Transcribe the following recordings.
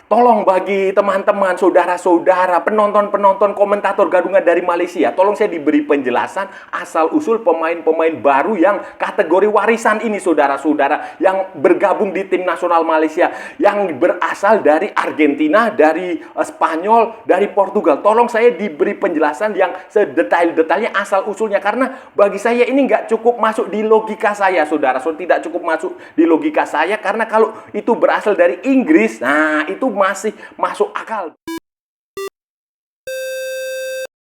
Tolong bagi teman-teman, saudara-saudara, penonton-penonton, komentator gadungan dari Malaysia, tolong saya diberi penjelasan asal-usul pemain-pemain baru yang kategori warisan ini, saudara-saudara, yang bergabung di tim nasional Malaysia, yang berasal dari Argentina, dari Spanyol, dari Portugal. Tolong saya diberi penjelasan yang sedetail-detailnya asal-usulnya, karena bagi saya ini nggak cukup masuk di logika saya, saudara-saudara, tidak cukup masuk di logika saya, karena kalau itu berasal dari Inggris, nah itu masih masuk akal.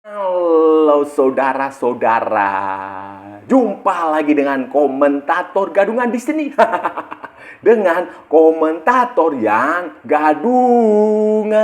Halo saudara-saudara, jumpa lagi dengan komentator gadungan di sini. Dengan komentator yang gadungan.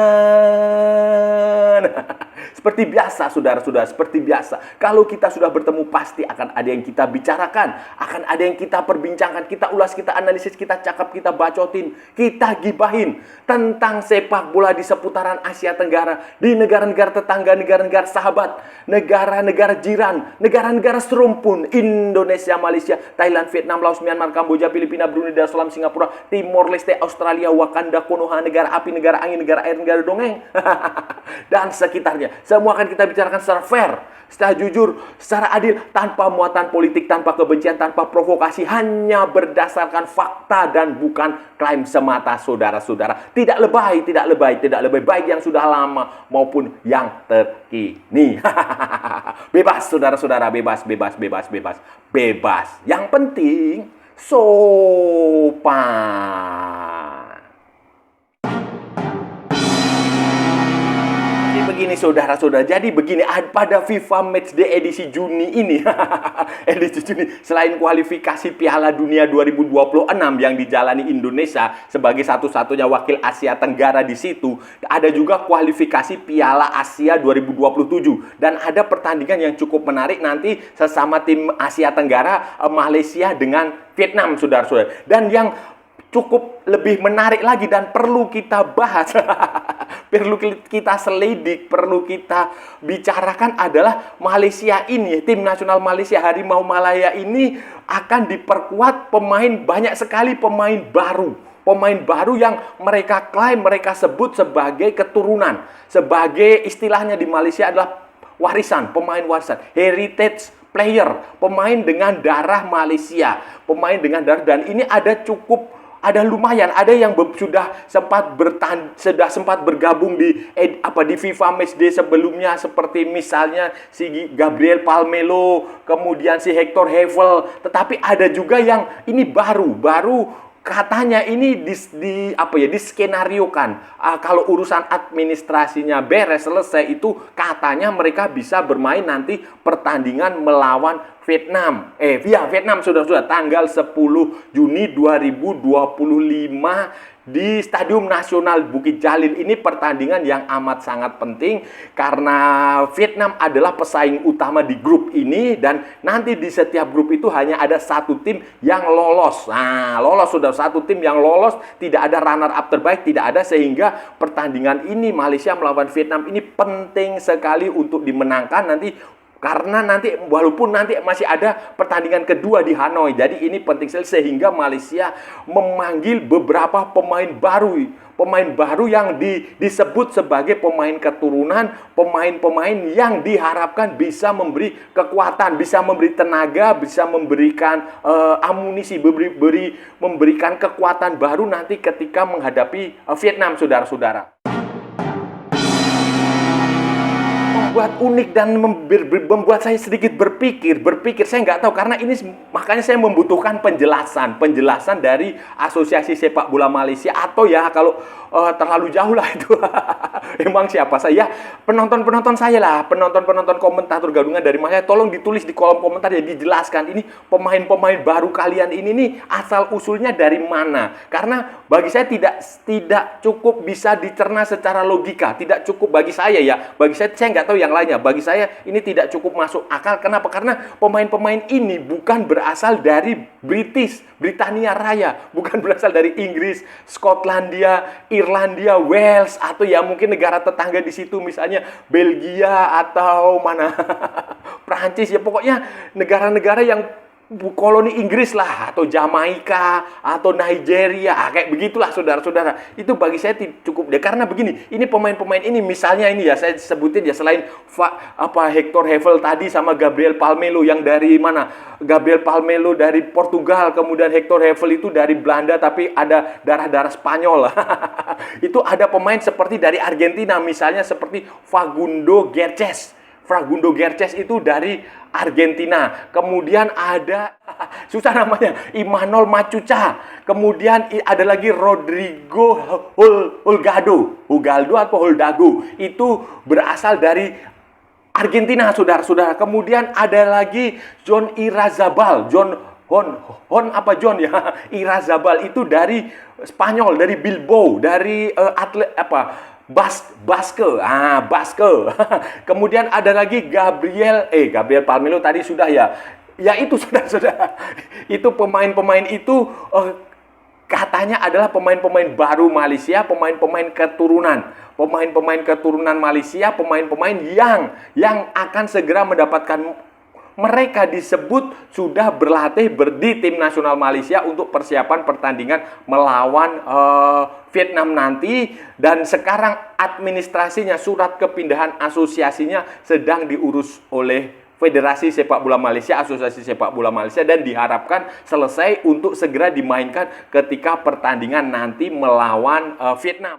Seperti biasa, saudara-saudara, seperti biasa. Kalau kita sudah bertemu, pasti akan ada yang kita bicarakan, akan ada yang kita perbincangkan, kita ulas, kita analisis, kita cakap, kita bacotin, kita gibahin tentang sepak bola di seputaran Asia Tenggara, di negara-negara tetangga, negara-negara sahabat, negara-negara jiran, negara-negara serumpun, Indonesia, Malaysia, Thailand, Vietnam, Laos, Myanmar, Kamboja, Filipina, Brunei, Darussalam, Singapura, Timor Leste, Australia, Wakanda, Konoha, negara api, negara angin, negara air, negara dongeng, dan sekitarnya. Semua akan kita bicarakan secara fair, secara jujur, secara adil, tanpa muatan politik, tanpa kebencian, tanpa provokasi, hanya berdasarkan fakta dan bukan klaim semata, saudara-saudara. Tidak lebay, tidak lebay, tidak lebay, baik yang sudah lama maupun yang terkini. Bebas, saudara-saudara, bebas, bebas, bebas, bebas, bebas. Yang penting sopan. Begini saudara-saudara, jadi begini, pada FIFA Matchday edisi Juni ini, edisi Juni, selain kualifikasi Piala Dunia 2026 yang dijalani Indonesia sebagai satu-satunya wakil Asia Tenggara di situ, ada juga kualifikasi Piala Asia 2027 dan ada pertandingan yang cukup menarik nanti sesama tim Asia Tenggara, Malaysia dengan Vietnam, saudara-saudara. Dan yang cukup lebih menarik lagi dan perlu kita bahas, perlu kita selidik, perlu kita bicarakan adalah Malaysia ini, tim nasional Malaysia Harimau Malaya ini akan diperkuat pemain, banyak sekali pemain baru. Pemain baru yang mereka klaim, mereka sebut sebagai keturunan. Sebagai istilahnya di Malaysia adalah warisan, pemain warisan, heritage player, pemain dengan darah Malaysia, pemain dengan darah, dan ini ada lumayan, ada yang sudah sempat bergabung di FIFA Matchday sebelumnya, seperti misalnya si Gabriel Palmelo, kemudian si Hector Hevel. Tetapi ada juga yang ini baru katanya ini diskenariokan. Kalau urusan administrasinya beres, selesai, itu katanya mereka bisa bermain nanti pertandingan melawan Vietnam. Vietnam sudah tanggal 10 Juni 2025 di Stadium Nasional Bukit Jalil. Ini pertandingan yang amat sangat penting karena Vietnam adalah pesaing utama di grup ini, dan nanti di setiap grup itu hanya ada satu tim yang lolos. Nah, lolos sudah satu tim yang lolos, tidak ada runner up terbaik, tidak ada, sehingga pertandingan ini Malaysia melawan Vietnam ini penting sekali untuk dimenangkan nanti. Karena nanti walaupun nanti masih ada pertandingan kedua di Hanoi, jadi ini penting sekali sehingga Malaysia memanggil beberapa pemain baru yang disebut sebagai pemain keturunan, pemain-pemain yang diharapkan bisa memberi kekuatan, bisa memberi tenaga, bisa memberikan amunisi, memberikan kekuatan baru nanti ketika menghadapi Vietnam, saudara-saudara. Membuat unik dan membuat saya sedikit berpikir, saya nggak tahu, karena ini makanya saya membutuhkan penjelasan dari Asosiasi Sepak Bola Malaysia, atau ya kalau terlalu jauh lah itu emang siapa saya, penonton saya lah, penonton komentator gadungan dari Malaysia, tolong ditulis di kolom komentar ya, dijelaskan ini pemain-pemain baru kalian ini nih asal usulnya dari mana, karena bagi saya tidak cukup bisa dicerna secara logika, tidak cukup bagi saya ya, saya nggak tahu yang lainnya. Bagi saya ini tidak cukup masuk akal. Kenapa? Karena pemain-pemain ini bukan berasal dari Britania Raya, bukan berasal dari Inggris, Skotlandia, Irlandia, Wales, atau ya mungkin negara tetangga di situ, misalnya Belgia atau mana Prancis, ya pokoknya negara-negara yang koloni Inggris lah, atau Jamaika, atau Nigeria, kayak begitulah saudara-saudara. Itu bagi saya cukup deh, karena begini, ini pemain-pemain ini, misalnya ini ya, saya sebutin ya, selain Hector Hevel tadi sama Gabriel Palmelo yang dari mana? Gabriel Palmelo dari Portugal, kemudian Hector Hevel itu dari Belanda, tapi ada darah-darah Spanyol. Itu ada pemain seperti dari Argentina, misalnya seperti Facundo Gerces. Facundo Gerces itu dari Argentina. Kemudian ada susah namanya, Imanol Machuca. Kemudian ada lagi Rodrigo Holgado atau Holdago. Itu berasal dari Argentina, saudara-saudara. Kemudian ada lagi John Irazabal. Irazabal itu dari Spanyol, dari Bilbao, dari Basque. Kemudian ada lagi Gabriel Palmelo tadi sudah ya. Ya itu saudara-saudara. Itu pemain-pemain itu katanya adalah pemain-pemain baru Malaysia, pemain-pemain keturunan. Pemain-pemain keturunan Malaysia, pemain-pemain yang akan segera mendapatkan, mereka disebut sudah berlatih di tim nasional Malaysia untuk persiapan pertandingan melawan Vietnam nanti. Dan sekarang administrasinya, surat kepindahan asosiasinya sedang diurus oleh Federasi Sepak Bola Malaysia, Asosiasi Sepak Bola Malaysia, dan diharapkan selesai untuk segera dimainkan ketika pertandingan nanti melawan Vietnam.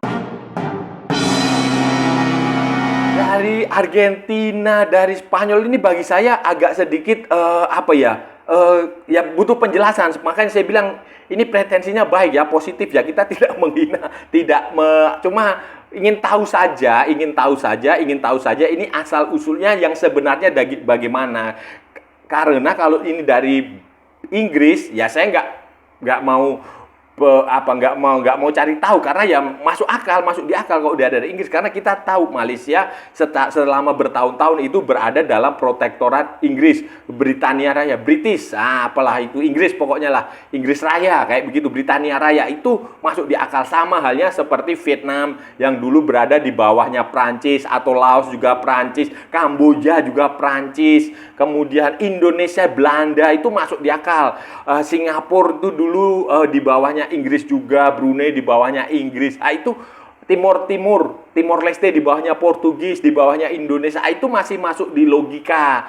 Dari Argentina, dari Spanyol ini bagi saya agak sedikit ya butuh penjelasan. Makanya saya bilang ini pretensinya baik ya, positif ya. Kita tidak menghina, cuma ingin tahu saja ini asal usulnya yang sebenarnya bagaimana. Karena kalau ini dari Inggris ya saya nggak mau nggak mau cari tahu, karena ya masuk di akal kalau dia dari Inggris, karena kita tahu Malaysia selama bertahun-tahun itu berada dalam protektorat Inggris, Britania Raya, British, apalah itu Inggris, pokoknya lah Inggris Raya kayak begitu, Britania Raya itu masuk di akal. Sama halnya seperti Vietnam yang dulu berada di bawahnya Prancis, atau Laos juga Prancis, Kamboja juga Prancis, kemudian Indonesia, Belanda itu masuk di akal. Singapura itu dulu di bawahnya Inggris juga, Brunei di bawahnya Inggris. Itu Timor Leste di bawahnya Portugis, di bawahnya Indonesia. Itu masih masuk di logika.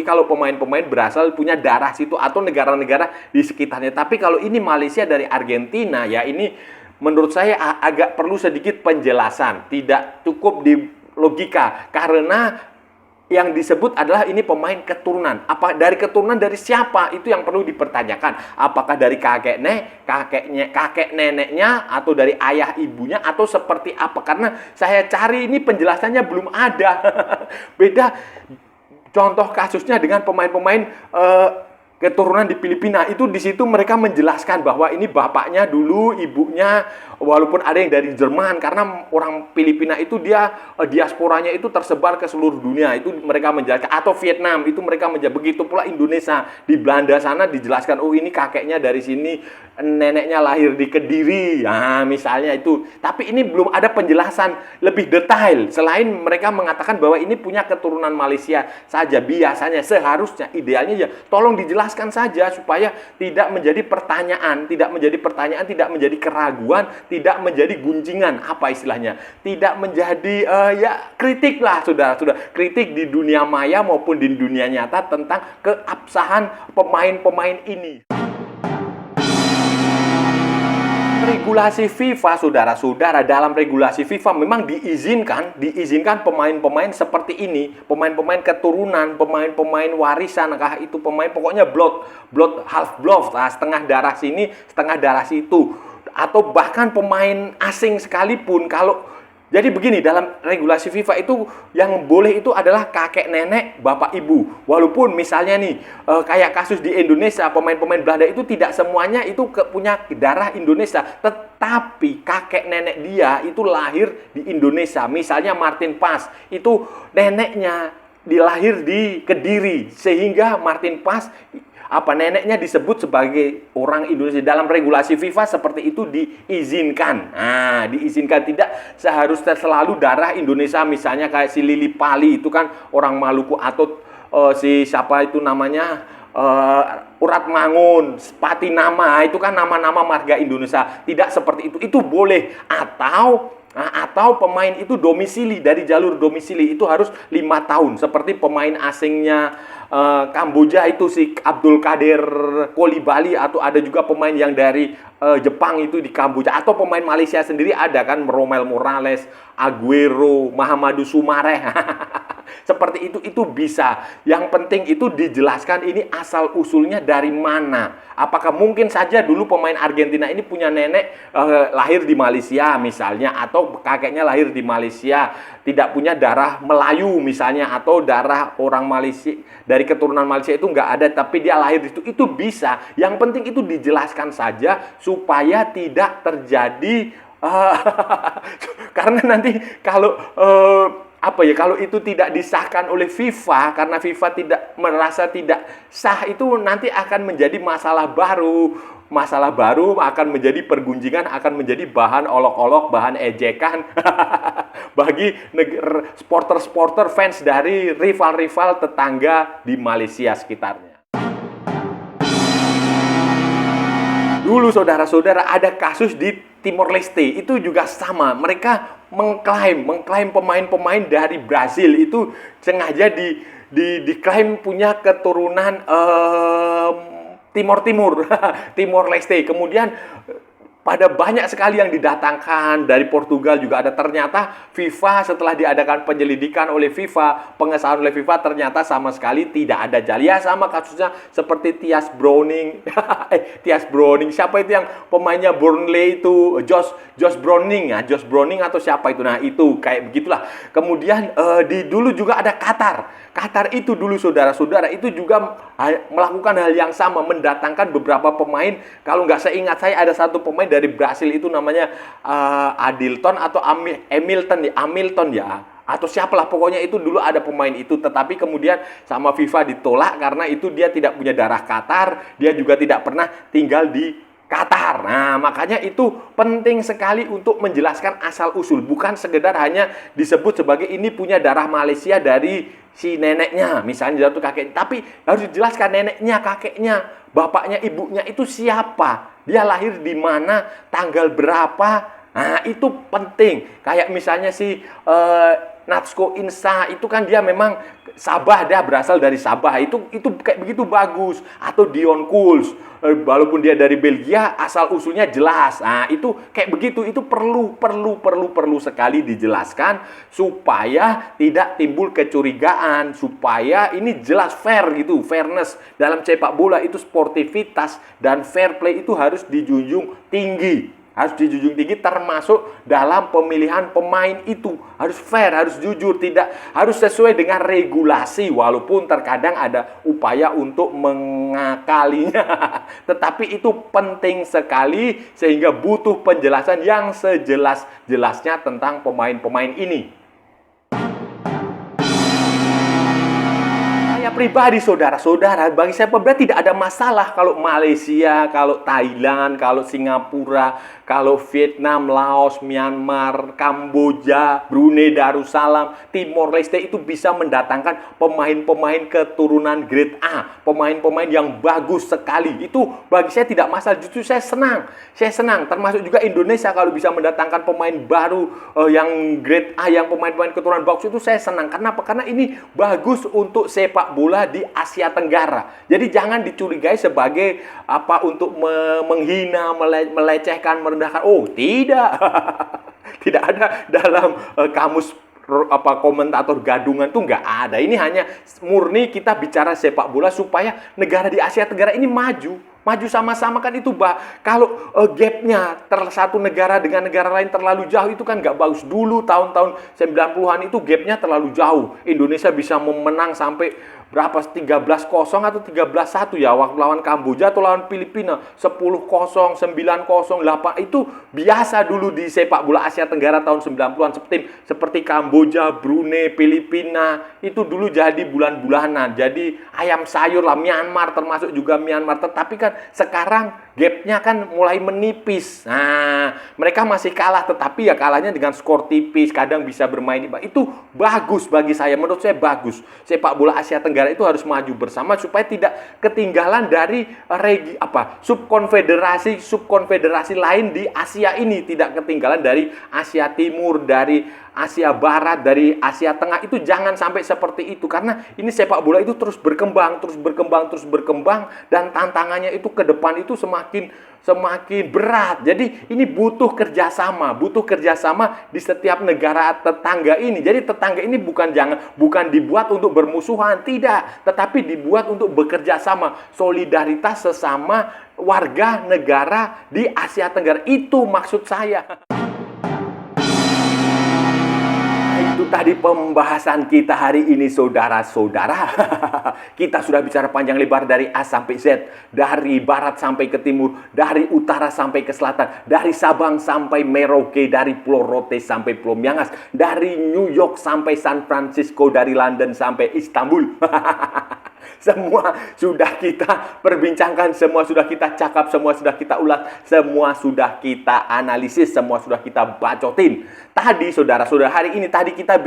Kalau pemain-pemain berasal punya darah situ atau negara-negara di sekitarnya. Tapi kalau ini Malaysia dari Argentina, ya ini menurut saya agak perlu sedikit penjelasan. Tidak cukup di logika, karena yang disebut adalah ini pemain keturunan. Dari keturunan dari siapa? Itu yang perlu dipertanyakan. Apakah dari kakek neneknya, atau dari ayah ibunya, atau seperti apa? Karena saya cari ini penjelasannya belum ada. Beda contoh kasusnya dengan pemain-pemain keturunan di Filipina. Itu di situ mereka menjelaskan bahwa ini bapaknya dulu, ibunya, walaupun ada yang dari Jerman, karena orang Filipina itu dia diasporanya itu tersebar ke seluruh dunia. Itu mereka menjelaskan. Atau Vietnam itu mereka menjelaskan. Begitu pula Indonesia, di Belanda sana dijelaskan, oh ini kakeknya dari sini, neneknya lahir di Kediri, misalnya itu. Tapi ini belum ada penjelasan lebih detail, selain mereka mengatakan bahwa ini punya keturunan Malaysia saja. Biasanya, seharusnya, idealnya ya tolong dijelaskan saja, supaya tidak menjadi pertanyaan, tidak menjadi keraguan, tidak menjadi gunjingan, apa istilahnya, tidak menjadi kritik lah, saudara, kritik di dunia maya maupun di dunia nyata tentang keabsahan pemain-pemain ini. Regulasi FIFA, saudara-saudara, dalam regulasi FIFA memang diizinkan pemain-pemain seperti ini, pemain-pemain keturunan, pemain-pemain warisan, itu pemain pokoknya half blood, setengah darah sini, setengah darah situ, atau bahkan pemain asing sekalipun. Jadi begini, dalam regulasi FIFA itu yang boleh itu adalah kakek nenek, bapak ibu. Walaupun misalnya nih, kayak kasus di Indonesia, pemain-pemain Belanda itu tidak semuanya itu punya darah Indonesia. Tetapi kakek nenek dia itu lahir di Indonesia. Misalnya Martin Paes, itu neneknya dilahir di Kediri. Sehingga Martin Paes, neneknya disebut sebagai orang Indonesia. Dalam regulasi FIFA seperti itu diizinkan. Diizinkan, tidak seharusnya selalu darah Indonesia. Misalnya kayak si Lili Pali itu kan orang Maluku, atau si siapa itu namanya, Urat Mangun, Patinama, itu kan nama-nama marga Indonesia. Tidak seperti itu. Itu boleh. Atau pemain itu domisili, dari jalur domisili itu harus 5 tahun. Seperti pemain asingnya Kamboja itu si Abdul Qadir Kolibali, atau ada juga pemain yang dari Jepang itu di Kamboja, atau pemain Malaysia sendiri ada kan, Romel Morales, Aguero, Mahamadou Soumaré. Seperti itu bisa. Yang penting itu dijelaskan ini asal usulnya dari mana. Apakah mungkin saja dulu pemain Argentina ini punya nenek lahir di Malaysia misalnya, atau kakeknya lahir di Malaysia, tidak punya darah Melayu misalnya, atau darah orang Malaysia dari keturunan Malaysia itu nggak ada, tapi dia lahir di situ. Itu bisa. Yang penting itu dijelaskan saja supaya tidak terjadi karena nanti kalau kalau itu tidak disahkan oleh FIFA, karena FIFA tidak merasa tidak sah, itu nanti akan menjadi masalah baru. Masalah baru akan menjadi pergunjingan, akan menjadi bahan olok-olok, bahan ejekan bagi supporter-supporter fans dari rival-rival tetangga di Malaysia sekitarnya. Dulu saudara-saudara ada kasus di Timor Leste, itu juga sama. Mereka mengklaim pemain-pemain dari Brazil itu sengaja diklaim punya keturunan Timor Leste. Kemudian pada banyak sekali yang didatangkan dari Portugal juga ada. Ternyata FIFA setelah diadakan penyelidikan oleh FIFA, pengesahan oleh FIFA, ternyata sama sekali tidak ada jalia. Sama kasusnya seperti Thias Browning. Thias Browning, siapa itu yang pemainnya Burnley itu? Josh Browning ya, Josh Browning atau siapa itu? Nah, itu kayak begitulah. Kemudian dulu juga ada Qatar. Qatar itu dulu saudara-saudara itu juga melakukan hal yang sama, mendatangkan beberapa pemain. Kalau nggak seingat saya ada satu pemain dari Brasil itu namanya Adilton atau Hamilton ya, atau siapalah, pokoknya itu dulu ada pemain itu, tetapi kemudian sama FIFA ditolak karena itu dia tidak punya darah Qatar, dia juga tidak pernah tinggal di Qatar. Nah, makanya itu penting sekali untuk menjelaskan asal-usul. Bukan sekedar hanya disebut sebagai ini punya darah Malaysia dari si neneknya, misalnya jatuh kakek. Tapi harus dijelaskan neneknya, kakeknya, bapaknya, ibunya itu siapa. Dia lahir di mana, tanggal berapa. Nah, itu penting. Kayak misalnya si Natsko Insa itu kan dia memang Sabah, dia berasal dari Sabah. Itu kayak begitu bagus. Atau Dion Kuls, walaupun dia dari Belgia, asal usulnya jelas. Nah, itu kayak begitu. Itu perlu sekali dijelaskan supaya tidak timbul kecurigaan, supaya ini jelas fair gitu, fairness dalam sepak bola itu, sportivitas dan fair play itu harus dijunjung tinggi. Harus dijunjung tinggi, termasuk dalam pemilihan pemain itu. Harus fair, harus jujur, tidak harus sesuai dengan regulasi. Walaupun terkadang ada upaya untuk mengakalinya. Tetapi itu penting sekali, sehingga butuh penjelasan yang sejelas-jelasnya tentang pemain-pemain ini. Pribadi saudara-saudara, bagi saya pribadi tidak ada masalah kalau Malaysia, kalau Thailand, kalau Singapura, kalau Vietnam, Laos, Myanmar, Kamboja, Brunei Darussalam, Timor Leste itu bisa mendatangkan pemain-pemain keturunan grade A, pemain-pemain yang bagus sekali. Itu bagi saya tidak masalah, justru saya senang. Termasuk juga Indonesia kalau bisa mendatangkan pemain baru yang grade A, yang pemain-pemain keturunan bagus, itu saya senang. Kenapa? Karena ini bagus untuk sepak bola di Asia Tenggara. Jadi jangan dicurigai sebagai untuk menghina, melecehkan, merendahkan. Oh, tidak. Tidak ada dalam kamus komentator gadungan tuh nggak ada. Ini hanya murni kita bicara sepak bola supaya negara di Asia Tenggara ini maju sama-sama kan itu. Kalau gapnya satu negara dengan negara lain terlalu jauh, itu kan nggak bagus. Dulu tahun-tahun 90-an itu gapnya terlalu jauh. Indonesia bisa memenang sampai berapa, 13-0 atau 13-1 ya, waktu lawan Kamboja atau lawan Filipina, 10-0, 9-0, 8. Itu biasa dulu di sepak bola Asia Tenggara tahun 90-an. Seperti Kamboja, Brunei, Filipina, itu dulu jadi bulan-bulanan, jadi ayam sayur lah. Myanmar termasuk juga Myanmar. Tetapi kan sekarang gapnya kan mulai menipis. Nah, mereka masih kalah, tetapi ya kalahnya dengan skor tipis, kadang bisa bermain. Itu bagus bagi saya, menurut saya bagus. Sepak bola Asia Tenggara itu harus maju bersama supaya tidak ketinggalan dari subkonfederasi lain di Asia ini, tidak ketinggalan dari Asia Timur, dari Asia Barat, dari Asia Tengah. Itu jangan sampai seperti itu, karena ini sepak bola itu terus berkembang, dan tantangannya itu ke depan itu semakin berat. Jadi ini butuh kerjasama di setiap negara tetangga ini. Jadi tetangga ini bukan dibuat untuk bermusuhan, tidak, tetapi dibuat untuk bekerja sama, solidaritas sesama warga negara di Asia Tenggara. Itu maksud saya. Itu tadi pembahasan kita hari ini, saudara-saudara. Kita sudah bicara panjang lebar dari A sampai Z, dari barat sampai ke timur, dari utara sampai ke selatan, dari Sabang sampai Merauke, dari Pulau Rote sampai Pulau Miangas, dari New York sampai San Francisco, dari London sampai Istanbul. Semua sudah kita perbincangkan, semua sudah kita cakap, semua sudah kita ulas, semua sudah kita analisis, semua sudah kita bacotin. Tadi, saudara-saudara, hari ini tadi kita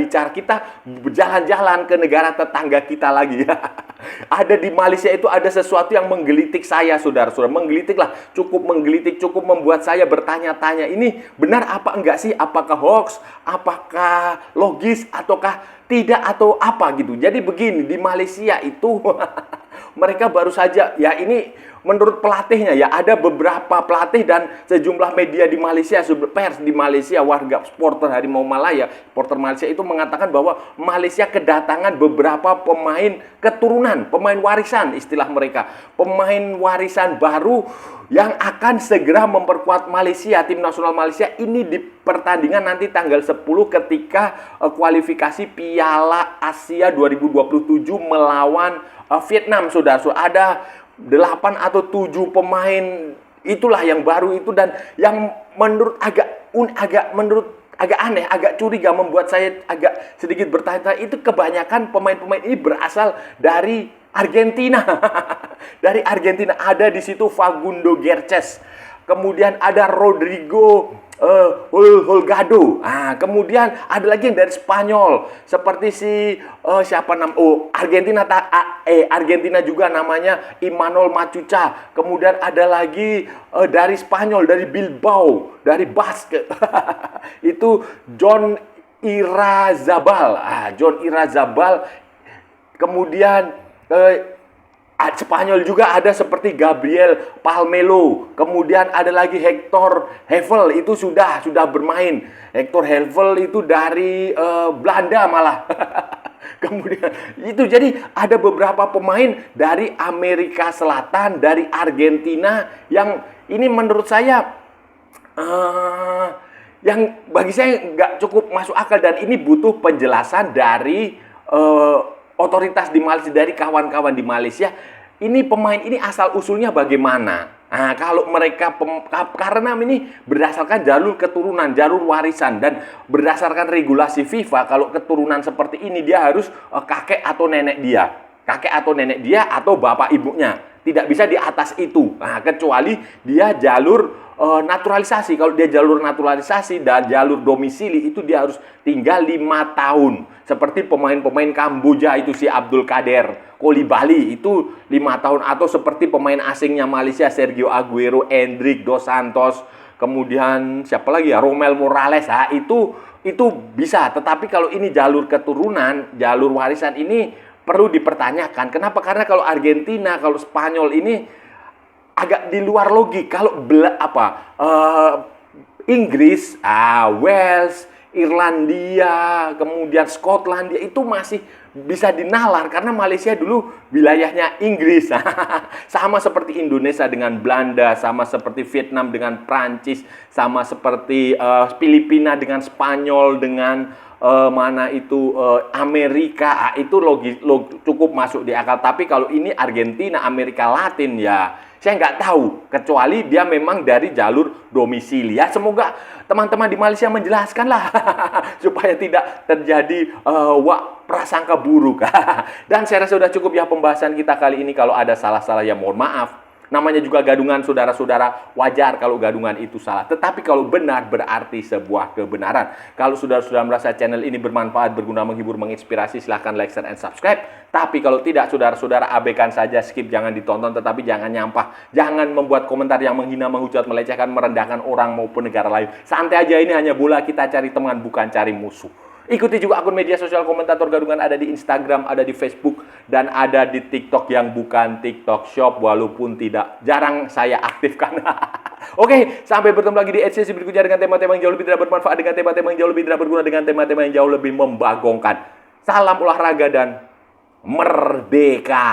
berjalan-jalan ke negara tetangga kita lagi. Ada di Malaysia itu ada sesuatu yang menggelitik saya, saudara-saudara. Menggelitiklah, cukup menggelitik, cukup membuat saya bertanya-tanya. Ini benar apa enggak sih? Apakah hoax? Apakah logis? Ataukah tidak, atau apa gitu. Jadi begini, di Malaysia itu mereka baru saja, ya ini menurut pelatihnya, ya ada beberapa pelatih dan sejumlah media di Malaysia, pers di Malaysia, warga supporter Harimau Malaya, supporter Malaysia itu mengatakan bahwa Malaysia kedatangan beberapa pemain keturunan, pemain warisan istilah mereka, pemain warisan baru yang akan segera memperkuat Malaysia, tim nasional Malaysia ini di pertandingan nanti tanggal 10 ketika kualifikasi Piala Asia 2027 melawan Vietnam, saudara-saudara. Ada 8 atau 7 pemain itulah yang baru itu, dan yang menurut agak aneh, agak curiga, membuat saya agak sedikit bertanya-tanya, itu kebanyakan pemain-pemain ini berasal dari Argentina. Dari Argentina ada di situ Facundo Gerces. Kemudian ada Rodrigo Holgado. Kemudian ada lagi yang dari Spanyol seperti Argentina juga namanya Imanol Machuca. Kemudian ada lagi dari Spanyol, dari Bilbao, dari Basque. Itu John Irazabal. Kemudian Spanyol juga ada seperti Gabriel Palmelo. Kemudian ada lagi Hector Hevel, itu sudah bermain. Hector Hevel itu dari Belanda malah. Kemudian itu, jadi ada beberapa pemain dari Amerika Selatan, dari Argentina, yang ini menurut saya yang bagi saya nggak cukup masuk akal, dan ini butuh penjelasan dari otoritas di Malaysia, dari kawan-kawan di Malaysia. Ini pemain ini asal usulnya bagaimana? Kalau mereka karena ini berdasarkan jalur keturunan, jalur warisan, dan berdasarkan regulasi FIFA, kalau keturunan seperti ini dia harus kakek atau nenek dia atau bapak ibunya. Tidak bisa di atas itu. Kecuali dia jalur naturalisasi. Kalau dia jalur naturalisasi dan jalur domisili, itu dia harus tinggal 5 tahun. Seperti pemain-pemain Kamboja itu, si Abdul Kader Kolibali itu 5 tahun. Atau seperti pemain asingnya Malaysia, Sergio Aguero, Endrick Dos Santos, kemudian siapa lagi ya, Romel Morales. Itu bisa. Tetapi kalau ini jalur keturunan, jalur warisan, ini perlu dipertanyakan. Kenapa? Karena kalau Argentina, kalau Spanyol ini agak di luar logik. Kalau Inggris, Wales, Irlandia, kemudian Skotlandia itu masih bisa dinalar karena Malaysia dulu wilayahnya Inggris. Sama seperti Indonesia dengan Belanda, sama seperti Vietnam dengan Prancis, sama seperti Filipina dengan Spanyol, dengan Amerika. Itu cukup masuk di akal. Tapi kalau ini Argentina, Amerika Latin, ya saya nggak tahu, kecuali dia memang dari jalur domisili. Ya semoga teman-teman di Malaysia menjelaskan lah supaya tidak terjadi prasangka buruk. Dan saya rasa sudah cukup ya pembahasan kita kali ini. Kalau ada salah-salah ya mohon maaf. Namanya juga gadungan, saudara-saudara, wajar kalau gadungan itu salah. Tetapi kalau benar berarti sebuah kebenaran. Kalau saudara-saudara merasa channel ini bermanfaat, berguna, menghibur, menginspirasi, silahkan like, share, and subscribe. Tapi kalau tidak, saudara-saudara abaikan saja, skip, jangan ditonton, tetapi jangan nyampah. Jangan membuat komentar yang menghina, menghujat, melecehkan, merendahkan orang maupun negara lain. Santai aja, ini hanya bola, kita cari teman, bukan cari musuh. Ikuti juga akun media sosial Komentator Gadungan, ada di Instagram, ada di Facebook, dan ada di TikTok yang bukan TikTok Shop, walaupun tidak jarang saya aktifkan. Oke, sampai bertemu lagi di sesi berikutnya dengan tema-tema yang jauh lebih tidak bermanfaat, dengan tema-tema yang jauh lebih tidak berguna, dengan tema-tema yang jauh lebih membagongkan. Salam olahraga dan merdeka!